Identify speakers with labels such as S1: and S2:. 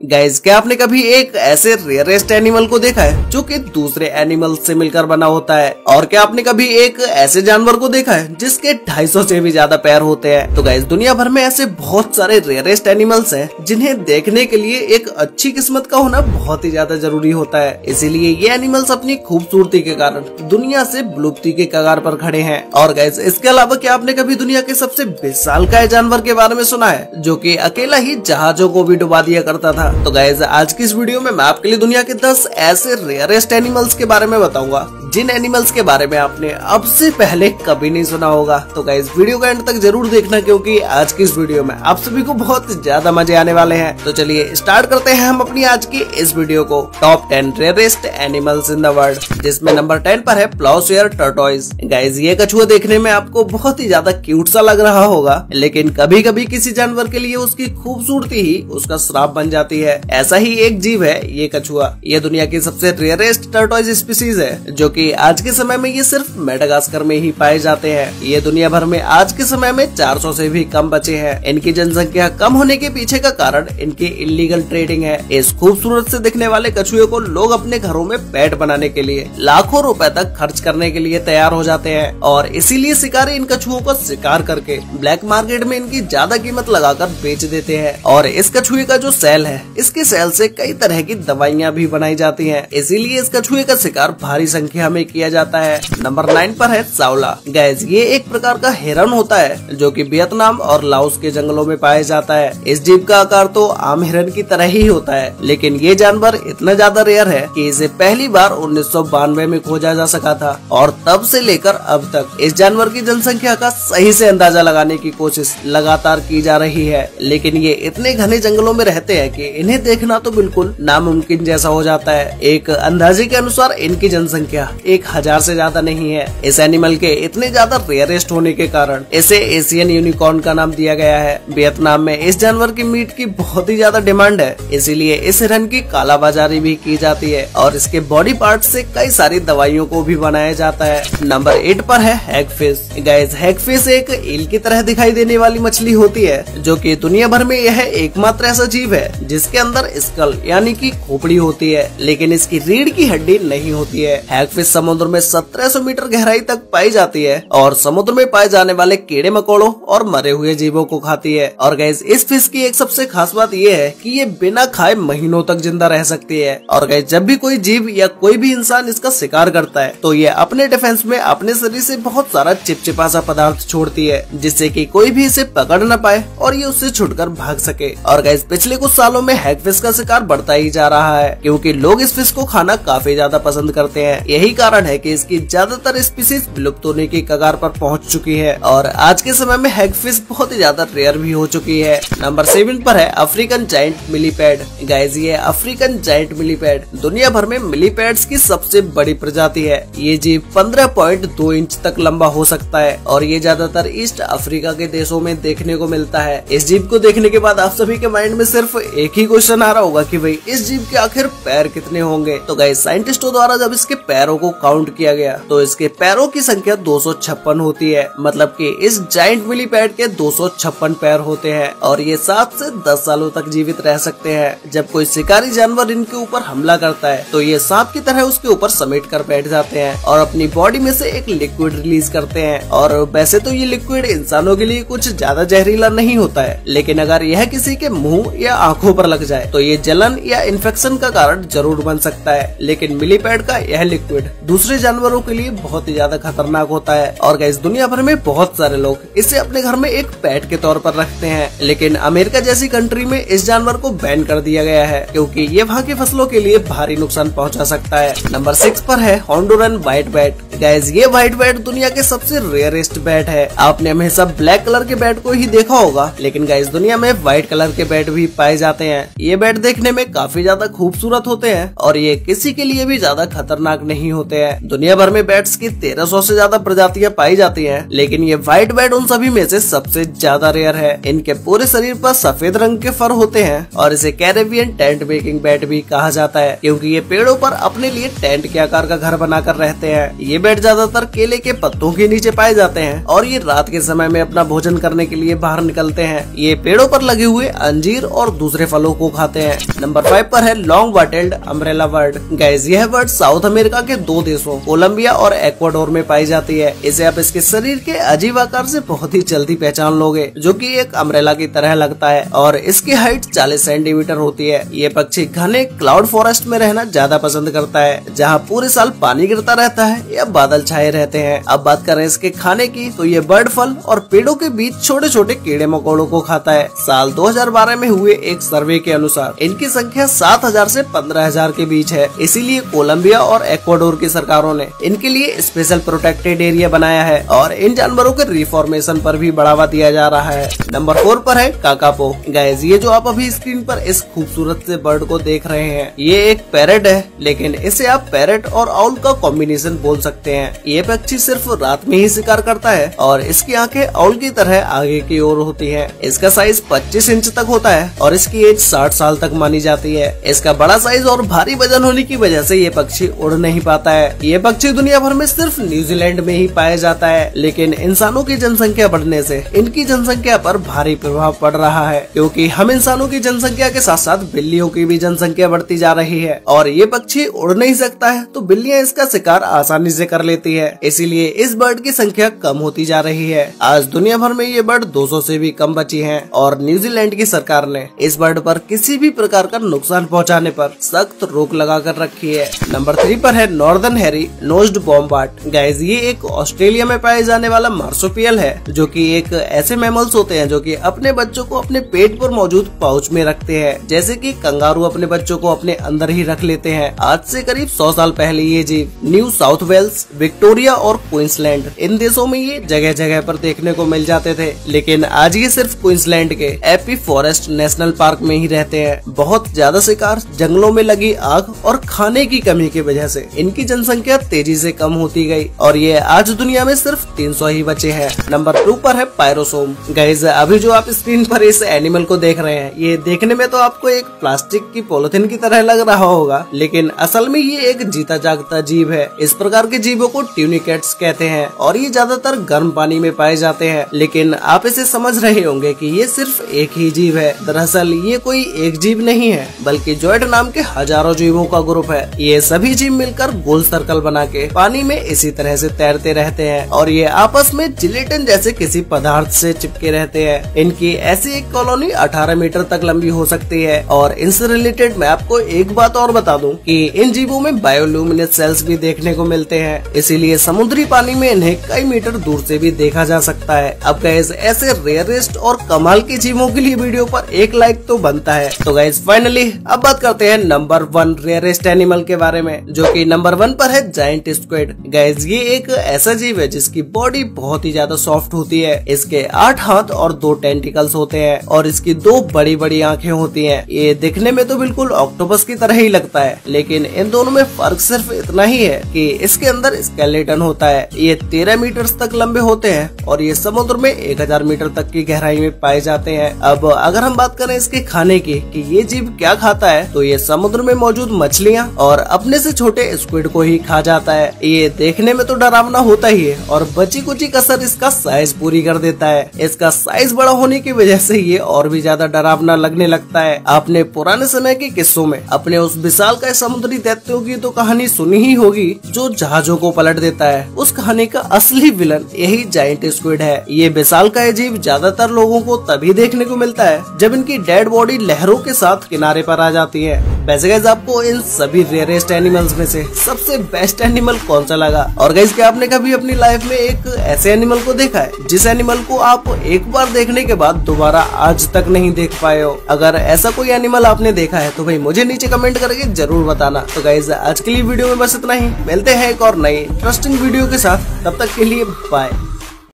S1: Guys, क्या आपने कभी एक ऐसे रेयरेस्ट एनिमल को देखा है जो कि दूसरे एनिमल से मिलकर बना होता है? और क्या आपने कभी एक ऐसे जानवर को देखा है जिसके 250 से भी ज्यादा पैर होते हैं? तो गाइस, दुनिया भर में ऐसे बहुत सारे रेयरेस्ट एनिमल्स हैं जिन्हें देखने के लिए एक अच्छी किस्मत का होना बहुत ही ज्यादा जरूरी होता है। इसीलिए ये एनिमल्स अपनी खूबसूरती के कारण दुनिया से विलुप्ति के कगार पर खड़े हैं। और गाइस, इसके अलावा क्या आपने कभी दुनिया के सबसे विशालकाय जानवर के बारे में सुना है जो कि अकेला ही जहाजों को भी डुबा दिया करता था? तो गाइस, आज की इस वीडियो में मैं आपके लिए दुनिया के 10 ऐसे रेयरेस्ट एनिमल्स के बारे में बताऊंगा जिन एनिमल्स के बारे में आपने अब से पहले कभी नहीं सुना होगा। तो गाइस, वीडियो का एंड तक जरूर देखना क्योंकि आज की इस वीडियो में आप सभी को बहुत ज्यादा मजे आने वाले हैं। तो चलिए स्टार्ट करते हैं हम अपनी आज की इस वीडियो को। Top 10 rarest animals in the world, जिसमें नंबर 10 पर है प्लाउसियर टर्टोइज। गाइस, ये कछुआ देखने में आपको बहुत ही ज्यादा क्यूट सा लग रहा होगा, लेकिन कभी कभी किसी जानवर के लिए उसकी खूबसूरती ही उसका श्राप बन जाती है। ऐसा ही एक जीव है ये कछुआ। ये दुनिया की सबसे रेयरेस्ट टर्टोइज स्पीसीज है जो कि आज के समय में ये सिर्फ मेडागास्कर में ही पाए जाते हैं। ये दुनिया भर में आज के समय में 400 से भी कम बचे हैं। इनकी जनसंख्या कम होने के पीछे का कारण इनकी इलीगल ट्रेडिंग है। इस खूबसूरत से दिखने वाले कछुए को लोग अपने घरों में पेट बनाने के लिए लाखों रुपए तक खर्च करने के लिए तैयार हो जाते हैं और इसीलिए शिकारी इन कछुओं को शिकार करके ब्लैक मार्केट में इनकी ज्यादा कीमत लगाकर बेच देते हैं। और इस कछुए का जो सेल है, इसके सेल से कई तरह की दवाइयाँ भी बनाई जाती है, इसीलिए इस कछुए का शिकार भारी संख्या में किया जाता है। नंबर 9 पर है सावला। गैस, ये एक प्रकार का हिरन होता है जो कि वियतनाम और लाओस के जंगलों में पाया जाता है। इस जीव का आकार तो आम हिरन की तरह ही होता है, लेकिन ये जानवर इतना ज्यादा रेयर है कि इसे पहली बार 1992 में खोजा जा सका था और तब से लेकर अब तक इस जानवर की जनसंख्या का सही से अंदाजा लगाने की कोशिश लगातार की जा रही है। लेकिन ये इतने घने जंगलों में रहते हैं कि इन्हें देखना तो बिल्कुल नामुमकिन जैसा हो जाता है। एक अंदाजे के अनुसार इनकी जनसंख्या 1000 से ज्यादा नहीं है। इस एनिमल के इतने ज्यादा रेयरेस्ट होने के कारण इसे एशियन यूनिकॉर्न का नाम दिया गया है। वियतनाम में इस जानवर की मीट की बहुत ही ज्यादा डिमांड है, इसीलिए इस हिरन की कालाबाजारी भी की जाती है और इसके बॉडी पार्ट से कई सारी दवाइयों को भी बनाया जाता है। नंबर 8 पर है हैगफिश। गाइस, हैगफिश एक ईल की तरह दिखाई देने वाली मछली होती है जो कि दुनिया भर में यह एकमात्र ऐसा जीव है जिसके अंदर स्कल यानी कि खोपड़ी होती है, लेकिन इसकी रीढ़ की हड्डी नहीं होती है। हैगफिश समुद्र में 1700 मीटर गहराई तक पाई जाती है और समुद्र में पाए जाने वाले कीड़े मकोड़ों और मरे हुए जीवों को खाती है। और गाइस, इस फिश की एक सबसे खास बात ये है कि ये बिना खाए महीनों तक जिंदा रह सकती है। और गाइस, जब भी कोई जीव या कोई भी इंसान इसका शिकार करता है तो ये अपने डिफेंस में अपने शरीर से बहुत सारा चिपचिपा सा पदार्थ छोड़ती है जिससे कि कोई भी इसे पकड़ न पाए और ये उससे छुटकर भाग सके। और गाइस, पिछले कुछ सालों में हैगफिश का शिकार बढ़ता ही जा रहा है क्योंकि लोग इस फिश को खाना काफी ज्यादा पसंद करते हैं। यही कारण है कि इसकी ज्यादातर स्पीसीज विलुप्त होने की कगार पर पहुंच चुकी है और आज के समय में हैगफिश बहुत ही ज्यादा रेयर भी हो चुकी है। नंबर 7 पर है अफ्रीकन जायंट मिलीपैड। गाइस, ये अफ्रीकन जायंट मिलीपैड दुनिया भर में मिलीपैड्स की सबसे बड़ी प्रजाति है। ये जीव 15.2 इंच तक लंबा हो सकता है और ये ज्यादातर ईस्ट अफ्रीका के देशों में देखने को मिलता है। इस जीव को देखने के बाद आप सभी के माइंड में सिर्फ एक ही क्वेश्चन आ रहा होगा कि भाई इस जीव के आखिर पैर कितने होंगे? तो गाइस, साइंटिस्टों द्वारा जब इसके पैरों को काउंट किया गया तो इसके पैरों की संख्या 256 होती है। मतलब कि इस जायंट मिलीपैड के 256 पैर होते हैं और ये 7 से 10 सालों तक जीवित रह सकते हैं। जब कोई शिकारी जानवर इनके ऊपर हमला करता है तो ये सांप की तरह उसके ऊपर समेट कर बैठ जाते हैं और अपनी बॉडी में से एक लिक्विड रिलीज करते हैं। और वैसे तो ये लिक्विड इंसानों के लिए कुछ ज्यादा जहरीला नहीं होता है, लेकिन अगर यह किसी के मुंह या आंखों पर लग जाए तो ये जलन या इन्फेक्शन का कारण जरूर बन सकता है। लेकिन मिलीपैड का यह लिक्विड दूसरे जानवरों के लिए बहुत ही ज्यादा खतरनाक होता है। और गाइस, दुनिया भर में बहुत सारे लोग इसे अपने घर में एक पेट के तौर पर रखते हैं, लेकिन अमेरिका जैसी कंट्री में इस जानवर को बैन कर दिया गया है क्योंकि ये वहाँ की फसलों के लिए भारी नुकसान पहुँचा सकता है। नंबर 6 पर है होंडुरन व्हाइट बैट। गाइस, ये व्हाइट बैट दुनिया के सबसे रेयरेस्ट बैट है। आपने हमेशा ब्लैक कलर के बैट को ही देखा होगा, लेकिन गाइस, दुनिया में व्हाइट कलर के बैट भी पाए जाते हैं। ये बैट देखने में काफी ज्यादा खूबसूरत होते हैं और ये किसी के लिए भी ज्यादा खतरनाक नहीं होते हैं। दुनिया भर में बैट्स की 1300 से ज्यादा प्रजातियां पाई जाती हैं, लेकिन ये व्हाइट बैट उन सभी में से सबसे ज्यादा रेयर है। इनके पूरे शरीर पर सफेद रंग के फर होते हैं और इसे कैरेबियन टेंट मेकिंग बैट भी कहा जाता है, क्योंकि ये पेड़ों पर अपने लिए टेंट के आकार का घर बनाकर रहते हैं। ये बैट ज्यादातर केले के पत्तों के नीचे पाए जाते हैं और ये रात के समय में अपना भोजन करने के लिए बाहर निकलते हैं। ये पेड़ों पर लगे हुए अंजीर और दूसरे फलों को खाते हैं। नंबर 5 पर है लॉन्ग बटेल्ड अम्ब्रेला बर्ड। गाइस यह बर्ड साउथ अमेरिका के 2 देशों कोलंबिया और एक्वाडोर में पाई जाती है। इसे आप इसके शरीर के अजीब आकार से बहुत ही जल्दी पहचान लोगे, जो कि एक अम्ब्रेला की तरह लगता है और इसकी हाइट 40 सेंटीमीटर होती है। ये पक्षी घने क्लाउड फॉरेस्ट में रहना ज्यादा पसंद करता है, जहाँ पूरे साल पानी गिरता रहता है या बादल छाए रहते हैं। अब बात करें इसके खाने की, तो ये बर्ड फल और पेड़ों के बीच छोटे छोटे कीड़े मकोड़ों को खाता है। साल 2012 में हुए एक सर्वे के अनुसार इनकी संख्या 7000 से 15000 के बीच है। इसीलिए कोलंबिया और एक्वाडोर की सरकारों ने इनके लिए स्पेशल प्रोटेक्टेड एरिया बनाया है और इन जानवरों के रिफॉर्मेशन पर भी बढ़ावा दिया जा रहा है। नंबर 4 पर है काकापो। गाइस ये जो आप अभी स्क्रीन पर इस खूबसूरत से बर्ड को देख रहे हैं, ये एक पैरेट है, लेकिन इसे आप पैरेट और आउल का कॉम्बिनेशन बोल सकते हैं। ये पक्षी सिर्फ रात में ही शिकार करता है और इसकी आंखें आउल की तरह आगे की ओर होती हैं। इसका साइज 25 इंच तक होता है और इसकी एज 60 साल तक मानी जाती है। इसका बड़ा साइज और भारी वजन होने की वजह से ये पक्षी उड़ नहीं पाता है। ये पक्षी दुनिया भर में सिर्फ न्यूजीलैंड में ही पाया जाता है, लेकिन इंसानों की जनसंख्या बढ़ने से इनकी जनसंख्या पर भारी प्रभाव पड़ रहा है, क्योंकि हम इंसानों की जनसंख्या के साथ साथ बिल्लियों की भी जनसंख्या बढ़ती जा रही है और ये पक्षी उड़ नहीं सकता है, तो बिल्लियां इसका शिकार आसानी से कर लेती है। इसीलिए इस बर्ड की संख्या कम होती जा रही है। आज दुनिया भर में ये बर्ड 200 से भी कम बची हैं और न्यूजीलैंड की सरकार ने इस बर्ड पर किसी भी प्रकार का नुकसान पहुंचाने पर सख्त रोक लगा कर रखी है। नंबर 3 पर है नॉर्दर्न हैरी नोज्ड वॉम्बाट। गाइस ये एक ऑस्ट्रेलिया में पाए जाने वाला मार्सुपियल है, जो कि एक ऐसे मैमल्स होते हैं जो कि अपने बच्चों को अपने पेट पर मौजूद पाउच में रखते हैं, जैसे कि कंगारू अपने बच्चों को अपने अंदर ही रख लेते हैं। आज से करीब 100 साल पहले ये जीव न्यू साउथ वेल्स, विक्टोरिया और क्वींसलैंड इन देशों में ये जगह जगह पर देखने को मिल जाते थे, लेकिन आज ये सिर्फ क्वींसलैंड के एपी फॉरेस्ट नेशनल पार्क में ही रहते हैं। बहुत ज्यादा शिकार, जंगलों में लगी आग और खाने की कमी की वजह से इनकी जनसंख्या तेजी से कम होती गई और ये आज दुनिया में सिर्फ 300 ही बचे हैं। नंबर 2 पर है पायरोसोम। गाइस अभी जो आप स्क्रीन पर इस एनिमल को देख रहे हैं, ये देखने में तो आपको एक प्लास्टिक की पॉलिथीन की तरह लग रहा होगा, लेकिन असल में ये एक जीता जागता जीव है। इस प्रकार के जीवों को ट्यूनिकेट्स कहते हैं और ये ज्यादातर गर्म पानी में पाए जाते हैं, लेकिन आप इसे समझ रहे होंगे कि ये सिर्फ एक ही जीव है। दरअसल ये कोई एक जीव नहीं है, बल्कि जॉयड नाम के हजारों जीवों का ग्रुप है। ये सभी जीव मिलकर गोल सर्कल बना के पानी में इसी तरह से तैरते रहते हैं और ये आपस में जिलेटिन जैसे किसी पदार्थ से चिपके रहते हैं। इनकी ऐसी एक कॉलोनी 18 मीटर तक लंबी हो सकती है और इनसे रिलेटेड मैं आपको एक बात और बता दूं कि इन जीवों में बायोल्यूमिनेस सेल्स भी देखने को मिलते हैं, इसीलिए समुद्री पानी में इन्हें कई मीटर दूर से भी देखा जा सकता है। अब गाइस ऐसे रेयरेस्ट और कमाल के जीवों के लिए वीडियो पर एक लाइक तो बनता है। तो गाइस फाइनली अब बात करते हैं नंबर 1 रेयरेस्ट एनिमल के बारे में, जो कि नंबर 1 पर है जायंट स्क्विड। गाइस ये एक ऐसा जीव है जिसकी बॉडी बहुत ही ज्यादा सॉफ्ट होती है। इसके 8 हाथ और 2 टेंटिकल्स होते हैं और इसकी 2 बड़ी बड़ी आंखें होती हैं। ये दिखने में तो बिल्कुल ऑक्टोपस की तरह ही लगता है, लेकिन इन दोनों में फर्क सिर्फ इतना ही है कि इसके अंदर स्केलेटन होता है। ये 13 मीटर तक लंबे होते हैं और ये समुद्र में 1000 मीटर तक की गहराई में पाए जाते हैं। अब अगर हम बात करें इसके खाने की कि ये जीव क्या खाता है, तो ये समुद्र में मौजूद मछलियाँ और अपने से छोटे स्क्विड को ही खा जाता है। ये देखने में तो डरावना होता ही है और बची कुची कसर इसका साइज पूरी कर देता है। इसका साइज बड़ा होने की वजह से ये और भी ज्यादा डरावना लगने लगता है। आपने पुराने समय के किस्सों में अपने उस विशालकाय समुद्री दैत्यों की तो कहानी सुनी ही होगी जो जहाजों को पलट देता है। उस कहानी का असली विलन यही जायंट स्क्विड है। ये विशालकाय जीव ज्यादातर लोगों को तभी देखने को मिलता है जब इनकी डेड बॉडी लहरों के साथ किनारे पर आ जाती है। वैसे गाइस आपको इन सभी रेयरेस्ट एनिमल्स में से सबसे बेस्ट एनिमल कौन सा लगा? और गाइस क्या आपने कभी अपनी लाइफ में एक ऐसे एनिमल को देखा है जिस एनिमल को आप एक बार देखने के बाद दोबारा आज तक नहीं देख पाए हो? अगर ऐसा कोई एनिमल आपने देखा है तो भाई मुझे नीचे कमेंट करके जरूर बताना। तो गाइस आज के लिए वीडियो में बस इतना ही। मिलते हैं एक और नई इंटरेस्टिंग वीडियो के साथ, तब तक के लिए बाय।